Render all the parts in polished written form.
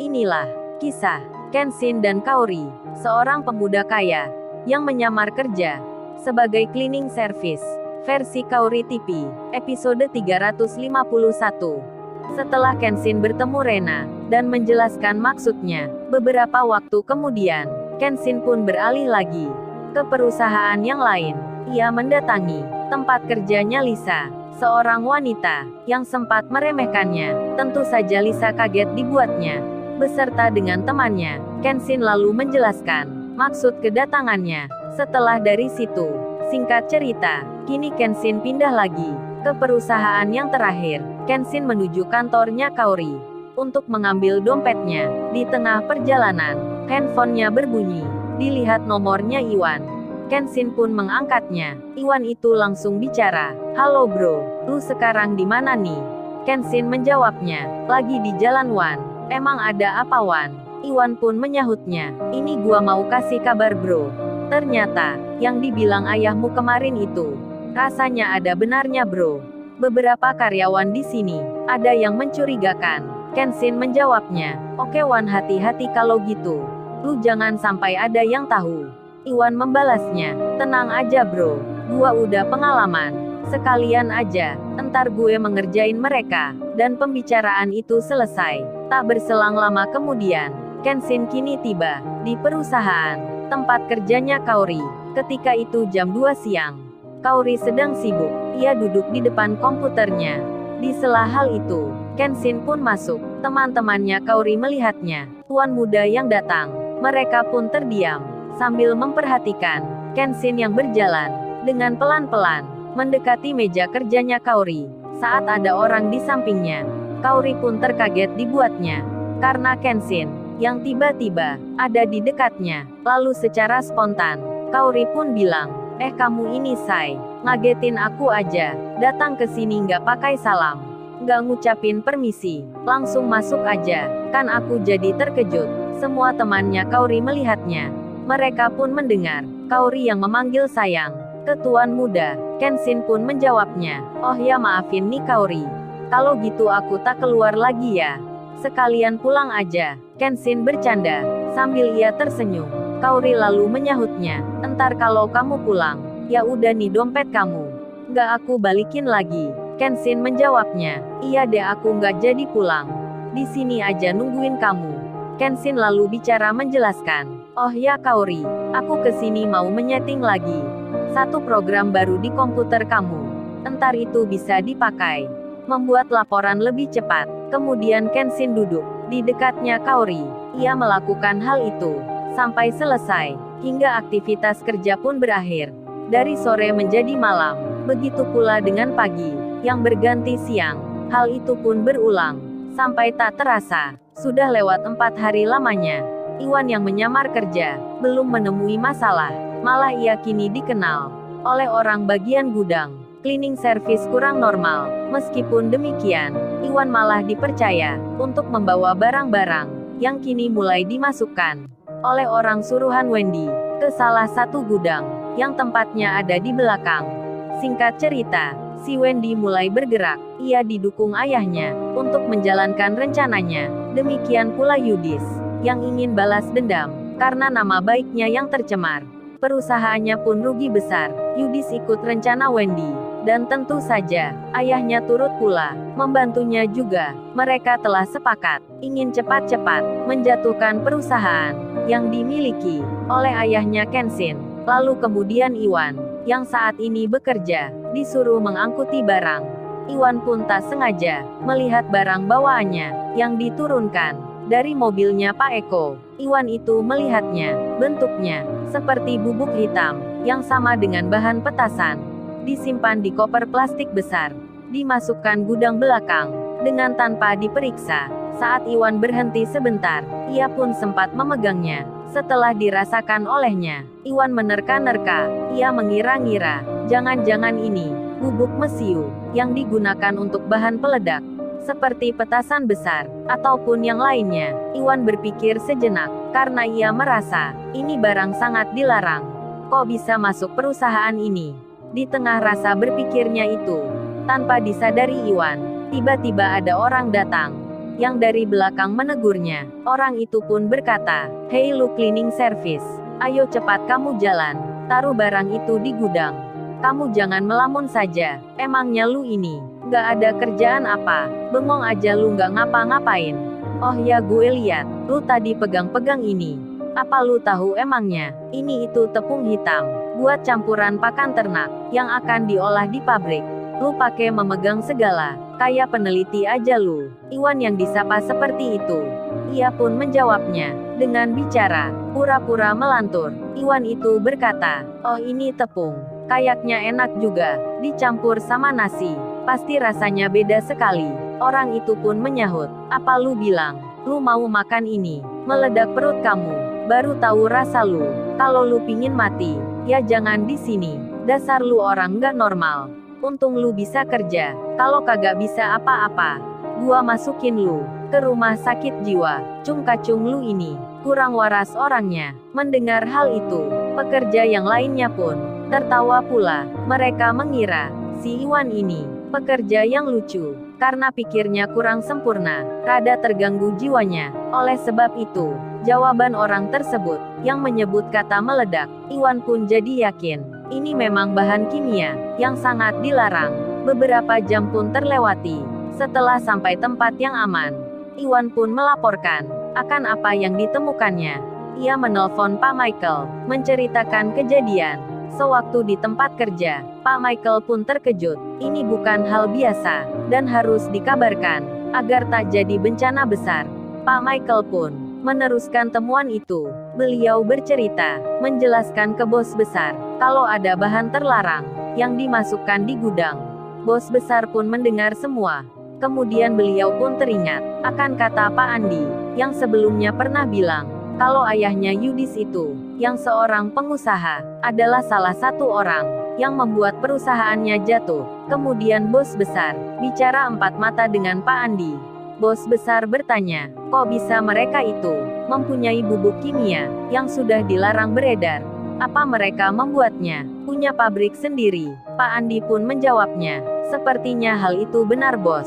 Inilah kisah Kenshin dan Kaori, seorang pemuda kaya yang menyamar kerja sebagai cleaning service. Versi Kaori TV, episode 351. Setelah Kenshin bertemu Rena dan menjelaskan maksudnya, beberapa waktu kemudian, Kenshin pun beralih lagi ke perusahaan yang lain. Ia mendatangi tempat kerjanya Lisa, seorang wanita yang sempat meremehkannya. Tentu saja Lisa kaget dibuatnya, beserta dengan temannya. Kenshin lalu menjelaskan maksud kedatangannya. Setelah dari situ, singkat cerita, kini Kenshin pindah lagi ke perusahaan yang terakhir. Kenshin menuju kantornya Kaori untuk mengambil dompetnya. Di tengah perjalanan, handphonenya berbunyi. Dilihat nomornya Iwan. Kenshin pun mengangkatnya. Iwan itu langsung bicara. "Halo bro, lu sekarang di mana nih?" Kenshin menjawabnya, "Lagi di jalan Wan." "Emang ada apa Wan?" Iwan pun menyahutnya, "Ini gua mau kasih kabar bro. Ternyata, yang dibilang ayahmu kemarin itu, rasanya ada benarnya bro. Beberapa karyawan di sini, ada yang mencurigakan." Kenshin menjawabnya, "Oke Wan, hati-hati kalau gitu. Lu jangan sampai ada yang tahu." Iwan membalasnya, "Tenang aja bro, gua udah pengalaman. Sekalian aja, entar gue mengerjain mereka." Dan pembicaraan itu selesai. Tak berselang lama kemudian, Kenshin kini tiba di perusahaan tempat kerjanya Kaori. Ketika itu jam 2 siang. Kaori sedang sibuk. Ia duduk di depan komputernya. Di sela hal itu, Kenshin pun masuk. Teman-temannya Kaori melihatnya, tuan muda yang datang. Mereka pun terdiam sambil memperhatikan Kenshin yang berjalan dengan pelan-pelan mendekati meja kerjanya Kaori. Saat ada orang di sampingnya, Kaori pun terkaget dibuatnya karena Kenshin yang tiba-tiba ada di dekatnya. Lalu secara spontan, Kaori pun bilang, kamu ini Sai, ngagetin aku aja, datang ke sini nggak pakai salam, nggak ngucapin permisi, langsung masuk aja, kan aku jadi terkejut." Semua temannya Kaori melihatnya. Mereka pun mendengar Kaori yang memanggil sayang ke tuan muda. Kenshin pun menjawabnya, "Oh ya maafin nih Kaori. Kalau gitu aku tak keluar lagi ya. Sekalian pulang aja." Kenshin bercanda sambil ia tersenyum. Kaori lalu menyahutnya, "Entar kalau kamu pulang, ya udah nih dompet kamu. Nggak aku balikin lagi." Kenshin menjawabnya, "Iya deh, aku nggak jadi pulang. Di sini aja nungguin kamu." Kenshin lalu bicara menjelaskan, "Oh ya Kaori, aku kesini mau menyeting lagi satu program baru di komputer kamu. Entar itu bisa dipakai membuat laporan lebih cepat." Kemudian Kenshin duduk di dekatnya Kaori. Ia melakukan hal itu sampai selesai, hingga aktivitas kerja pun berakhir. Dari sore menjadi malam, begitu pula dengan pagi yang berganti siang. Hal itu pun berulang sampai tak terasa sudah lewat 4 hari lamanya. Iwan yang menyamar kerja belum menemui masalah, malah ia kini dikenal oleh orang bagian gudang cleaning service kurang normal. Meskipun demikian, Iwan malah dipercaya untuk membawa barang-barang yang kini mulai dimasukkan oleh orang suruhan Wendy ke salah satu gudang yang tempatnya ada di belakang. Singkat cerita, si Wendy mulai bergerak. Ia didukung ayahnya untuk menjalankan rencananya. Demikian pula Yudis yang ingin balas dendam karena nama baiknya yang tercemar. Perusahaannya pun rugi besar. Yudis ikut rencana Wendy, dan tentu saja ayahnya turut pula membantunya juga. Mereka telah sepakat ingin cepat-cepat menjatuhkan perusahaan yang dimiliki oleh ayahnya Kenshin. Lalu kemudian Iwan yang saat ini bekerja disuruh mengangkuti barang. Iwan pun tak sengaja melihat barang bawaannya yang diturunkan dari mobilnya Pak Eko. Iwan itu melihatnya, bentuknya seperti bubuk hitam yang sama dengan bahan petasan. Disimpan di koper plastik besar, dimasukkan gudang belakang dengan tanpa diperiksa. Saat Iwan berhenti sebentar, ia pun sempat memegangnya. Setelah dirasakan olehnya, Iwan menerka-nerka. Ia mengira-ngira, jangan-jangan ini bubuk mesiu yang digunakan untuk bahan peledak, seperti petasan besar ataupun yang lainnya. Iwan berpikir sejenak karena ia merasa ini barang sangat dilarang. Kok bisa masuk perusahaan ini? Di tengah rasa berpikirnya itu, tanpa disadari Iwan, tiba-tiba ada orang datang yang dari belakang menegurnya. Orang itu pun berkata, "Hei lu cleaning service, ayo cepat kamu jalan, taruh barang itu di gudang. Kamu jangan melamun saja, emangnya lu ini nggak ada kerjaan apa? Bengong aja lu nggak ngapa-ngapain." "Oh ya gue lihat, lu tadi pegang-pegang ini. Apa lu tahu emangnya, ini itu tepung hitam, buat campuran pakan ternak, yang akan diolah di pabrik. Lu pakai memegang segala, kayak peneliti aja lu." Iwan yang disapa seperti itu. Ia pun menjawabnya, dengan bicara, pura-pura melantur. Iwan itu berkata, "Oh ini tepung, kayaknya enak juga, dicampur sama nasi. Pasti rasanya beda sekali." Orang itu pun menyahut, "Apa lu bilang, lu mau makan ini? Meledak perut kamu. Baru tahu rasa lu. Kalau lu pingin mati, ya jangan di sini. Dasar lu orang nggak normal. Untung lu bisa kerja. Kalau kagak bisa apa-apa, gua masukin lu ke rumah sakit jiwa. Cung-kacung lu ini kurang waras orangnya." Mendengar hal itu, pekerja yang lainnya pun tertawa pula. Mereka mengira si Iwan ini pekerja yang lucu, karena pikirnya kurang sempurna, rada terganggu jiwanya. Oleh sebab itu, jawaban orang tersebut yang menyebut kata meledak, Iwan pun jadi yakin ini memang bahan kimia yang sangat dilarang. Beberapa jam pun terlewati. Setelah sampai tempat yang aman, Iwan pun melaporkan akan apa yang ditemukannya. Ia menelpon Pak Michael, menceritakan kejadian sewaktu di tempat kerja. Pak Michael pun terkejut. Ini bukan hal biasa, dan harus dikabarkan, agar tak jadi bencana besar. Pak Michael pun meneruskan temuan itu. Beliau bercerita, menjelaskan ke bos besar, kalau ada bahan terlarang yang dimasukkan di gudang. Bos besar pun mendengar semua. Kemudian beliau pun teringat akan kata Pak Andi, yang sebelumnya pernah bilang, kalau ayahnya Yudis itu, yang seorang pengusaha, adalah salah satu orang yang membuat perusahaannya jatuh. Kemudian bos besar bicara empat mata dengan Pak Andi. Bos besar bertanya, kok bisa mereka itu mempunyai bubuk kimia yang sudah dilarang beredar? Apa mereka membuatnya punya pabrik sendiri? Pak Andi pun menjawabnya, sepertinya hal itu benar bos.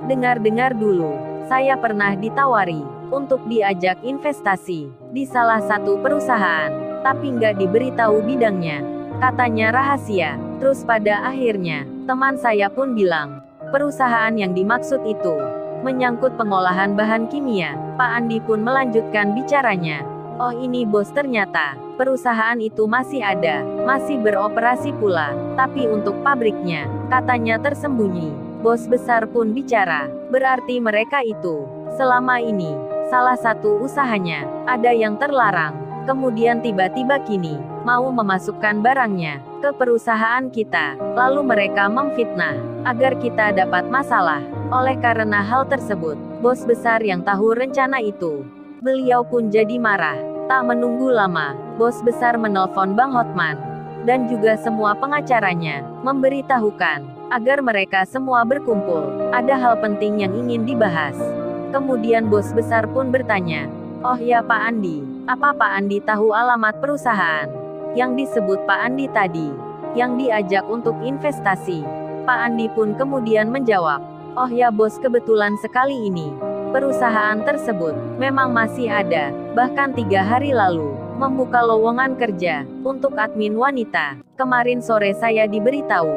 Dengar-dengar dulu, saya pernah ditawari untuk diajak investasi di salah satu perusahaan, tapi nggak diberitahu bidangnya. Katanya rahasia. Terus pada akhirnya, teman saya pun bilang, perusahaan yang dimaksud itu menyangkut pengolahan bahan kimia. Pak Andi pun melanjutkan bicaranya. Oh ini bos, ternyata perusahaan itu masih ada, masih beroperasi pula, tapi untuk pabriknya, katanya tersembunyi. Bos besar pun bicara, berarti mereka itu selama ini salah satu usahanya ada yang terlarang. Kemudian tiba-tiba kini mau memasukkan barangnya ke perusahaan kita, lalu mereka memfitnah agar kita dapat masalah. Oleh karena hal tersebut, bos besar yang tahu rencana itu, beliau pun jadi marah. Tak menunggu lama, bos besar menelpon Bang Hotman dan juga semua pengacaranya, memberitahukan agar mereka semua berkumpul. Ada hal penting yang ingin dibahas. Kemudian bos besar pun bertanya, oh ya Pak Andi, apa Pak Andi tahu alamat perusahaan yang disebut Pak Andi tadi, yang diajak untuk investasi? Pak Andi pun kemudian menjawab, oh ya bos, kebetulan sekali ini perusahaan tersebut memang masih ada, bahkan 3 hari lalu membuka lowongan kerja untuk admin wanita. Kemarin sore saya diberitahu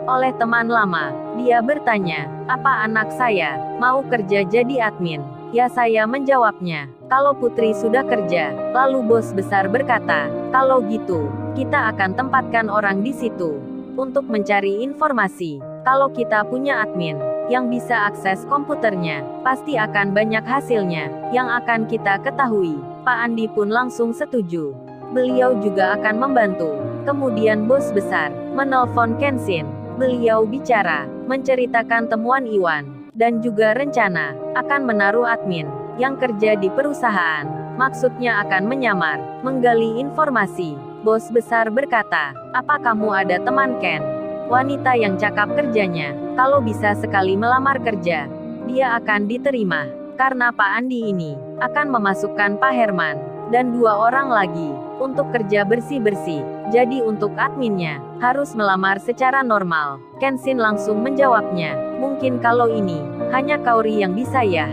oleh teman lama. Dia bertanya, apa anak saya mau kerja jadi admin? Ya, saya menjawabnya, kalau Putri sudah kerja. Lalu bos besar berkata, kalau gitu, kita akan tempatkan orang di situ untuk mencari informasi. Kalau kita punya admin yang bisa akses komputernya, pasti akan banyak hasilnya yang akan kita ketahui. Pak Andi pun langsung setuju. Beliau juga akan membantu. Kemudian bos besar menelpon Kenshin. Beliau bicara, menceritakan temuan Iwan, dan juga rencana akan menaruh admin yang kerja di perusahaan. Maksudnya akan menyamar, menggali informasi. Bos besar berkata, apa kamu ada teman Ken? Wanita yang cakap kerjanya, kalau bisa sekali melamar kerja, dia akan diterima. Karena Pak Andi ini akan memasukkan Pak Herman dan 2 orang lagi untuk kerja bersih-bersih. Jadi untuk adminnya harus melamar secara normal. Kenshin langsung menjawabnya, mungkin kalau ini hanya Kaori yang bisa ya.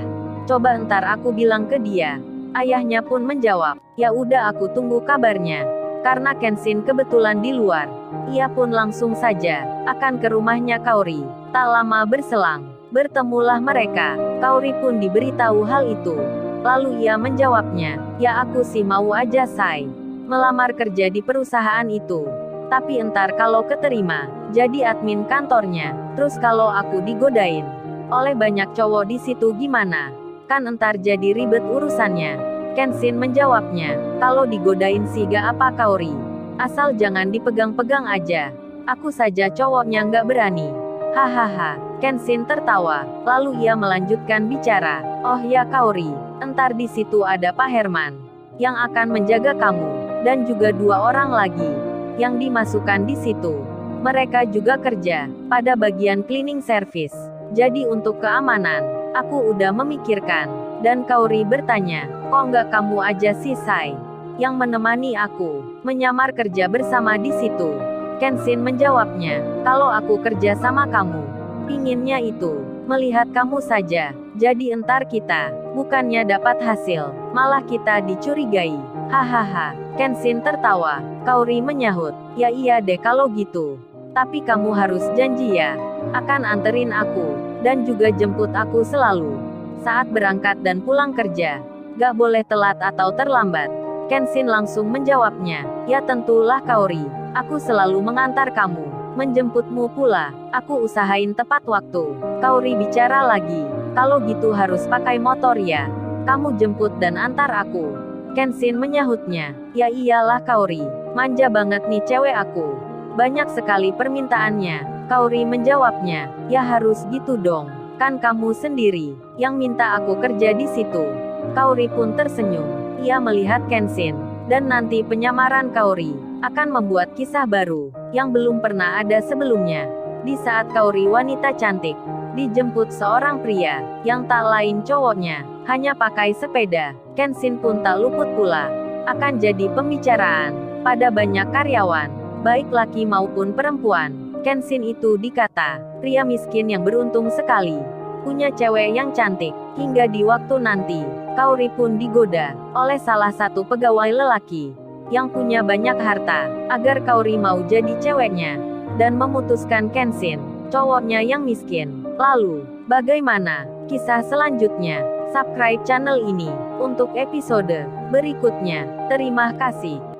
Coba ntar aku bilang ke dia. Ayahnya pun menjawab, ya udah aku tunggu kabarnya. Karena Kenshin kebetulan di luar, ia pun langsung saja akan ke rumahnya Kaori. Tak lama berselang, bertemulah mereka. Kaori pun diberitahu hal itu. Lalu ia menjawabnya, ya aku sih mau aja say melamar kerja di perusahaan itu. Tapi entar kalau keterima, jadi admin kantornya. Terus kalau aku digodain oleh banyak cowok di situ gimana? Kan entar jadi ribet urusannya. Kenshin menjawabnya, kalau digodain sih gak apa Kaori. Asal jangan dipegang-pegang aja. Aku saja cowoknya nggak berani. Hahaha. Kenshin tertawa. Lalu ia melanjutkan bicara. Oh ya Kaori, entar di situ ada Pak Herman yang akan menjaga kamu. Dan juga 2 orang lagi yang dimasukkan di situ. Mereka juga kerja pada bagian cleaning service. Jadi untuk keamanan, aku udah memikirkan. Dan Kaori bertanya, kok nggak kamu aja sih say yang menemani aku menyamar kerja bersama di situ? Kenshin menjawabnya, kalau aku kerja sama kamu, pinginnya itu melihat kamu saja. Jadi entar kita bukannya dapat hasil, malah kita dicurigai. Hahaha. Kenshin tertawa. Kaori menyahut, ya iya deh kalau gitu. Tapi kamu harus janji ya, akan anterin aku, dan juga jemput aku selalu saat berangkat dan pulang kerja. Gak boleh telat atau terlambat. Kenshin langsung menjawabnya, ya tentulah Kaori. Aku selalu mengantar kamu, menjemputmu pula. Aku usahain tepat waktu. Kaori bicara lagi, kalau gitu harus pakai motor ya. Kamu jemput dan antar aku. Kenshin menyahutnya, ya iyalah Kaori, manja banget nih cewek aku. Banyak sekali permintaannya. Kaori menjawabnya, ya harus gitu dong. Kan kamu sendiri yang minta aku kerja di situ. Kaori pun tersenyum. Ia melihat Kenshin, dan nanti penyamaran Kaori akan membuat kisah baru yang belum pernah ada sebelumnya. Di saat Kaori wanita cantik dijemput seorang pria yang tak lain cowoknya, hanya pakai sepeda, Kenshin pun tak luput pula akan jadi pembicaraan pada banyak karyawan, baik laki maupun perempuan. Kenshin itu dikata pria miskin yang beruntung sekali, punya cewek yang cantik. Hingga di waktu nanti, Kaori pun digoda oleh salah satu pegawai lelaki yang punya banyak harta, agar Kaori mau jadi ceweknya dan memutuskan Kenshin, cowoknya yang miskin. Lalu, bagaimana kisah selanjutnya? Subscribe channel ini untuk episode berikutnya. Terima kasih.